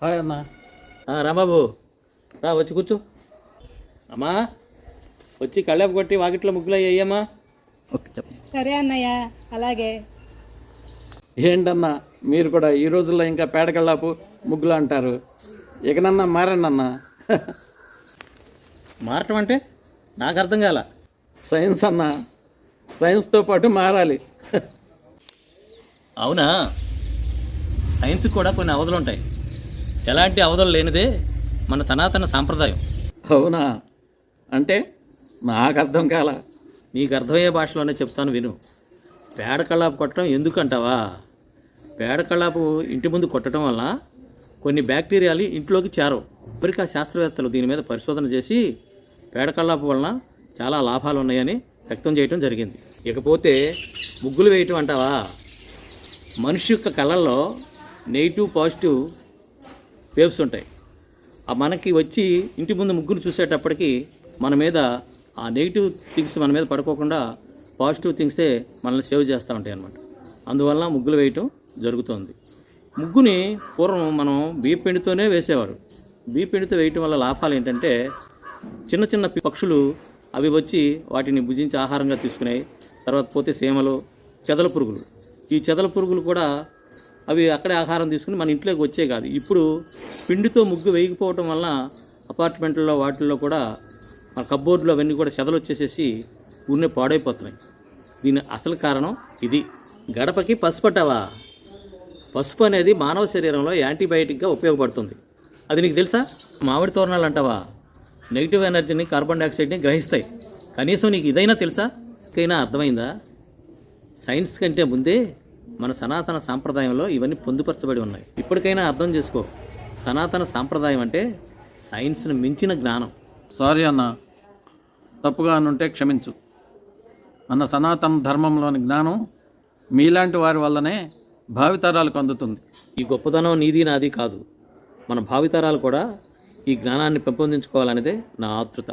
Hi అన్న. రాంబాబు రా వచ్చి కూర్చో. అమ్మా వచ్చి కళ్ళెపు కొట్టి వాకిట్లో ముగ్గులు అయ్యామ్మా. ఓకే చెప్పండి. సరే అన్నయ్య, అలాగే. ఏంటన్నా మీరు కూడా ఈ రోజుల్లో ఇంకా పేడకళ్ళాపు ముగ్గులు అంటారు. ఇకనన్నా మారండి అన్న. మారటం అంటే నాకు అర్థం కాల. సైన్స్ అన్న, సైన్స్తో పాటు మారాలి. అవునా, సైన్స్కి కూడా కొన్ని అవధులు ఉంటాయి. ఎలాంటి అవధులు లేనిదే మన సనాతన సాంప్రదాయం. అవునా, అంటే నాకు అర్థం కాల. నీకు అర్థమయ్యే భాషలోనే చెప్తాను విను. పేడ కళ్ళాపు కొట్టడం ఎందుకు అంటావా? పేడ కళ్ళాపు ఇంటి ముందు కొట్టడం వల్ల కొన్ని బ్యాక్టీరియాలు ఇంట్లోకి చేరవు. అమెరికా శాస్త్రవేత్తలు దీని మీద పరిశోధన చేసి పేడ కళ్ళాపు వలన చాలా లాభాలు ఉన్నాయని వ్యక్తం చేయడం జరిగింది. ఇకపోతే ముగ్గులు వేయటం అంటావా? మనిషి యొక్క కళ్ళల్లో నెగిటివ్ పాజిటివ్ వేవ్స్ ఉంటాయి. మనకి వచ్చి ఇంటి ముందు ముగ్గురు చూసేటప్పటికి మన మీద ఆ నెగిటివ్ థింగ్స్ మన మీద పడుకోకుండా పాజిటివ్ థింగ్సే మనల్ని సేవ్ చేస్తూ ఉంటాయి అన్నమాట. అందువల్ల ముగ్గులు వేయటం జరుగుతుంది. ముగ్గుని పూర్వం మనం బియ్యపిండితోనే వేసేవారు. బియ్యపిండితో వేయటం వల్ల లాభాలు ఏంటంటే, చిన్న చిన్న పక్షులు అవి వచ్చి వాటిని భుజించి ఆహారంగా తీసుకున్నాయి. తర్వాత పోతే సీమలు, చెదల పురుగులు. ఈ చెదల పురుగులు కూడా అవి అక్కడే ఆహారం తీసుకుని మన ఇంట్లోకి వచ్చే కాదు. ఇప్పుడు పిండితో ముగ్గు వేయకపోవటం వల్ల అపార్ట్మెంట్లలో వాటిల్లో కూడా ఆ కబ్బోర్డులు అవన్నీ కూడా చెదలు వచ్చేసేసి ఊరినే పాడైపోతున్నాయి. దీని అసలు కారణం ఇది. గడపకి పసుపు అంటావా? పసుపు అనేది మానవ శరీరంలో యాంటీబయాటిక్గా ఉపయోగపడుతుంది. అది నీకు తెలుసా? మామిడి తోరణాలు అంటావా? నెగిటివ్ ఎనర్జీని, కార్బన్ డైఆక్సైడ్ని గ్రహిస్తాయి. కనీసం నీకు ఇదైనా తెలుసా? ఇంకైనా అర్థమైందా? సైన్స్ కంటే ముందే మన సనాతన సాంప్రదాయంలో ఇవన్నీ పొందుపరచబడి ఉన్నాయి. ఇప్పటికైనా అర్థం చేసుకో. సనాతన సాంప్రదాయం అంటే సైన్స్ను మించిన జ్ఞానం. సారీ అన్న, తప్పుగా అనుంటే క్షమించు. మన సనాతన ధర్మంలోని జ్ఞానం మీలాంటి వారి వల్లనే భావితరాలకు అందుతుంది. ఈ గొప్పతనం నీది నాది కాదు, మన భావితరాలు కూడా ఈ జ్ఞానాన్ని పెంపొందించుకోవాలనేదే నా ఆతృత.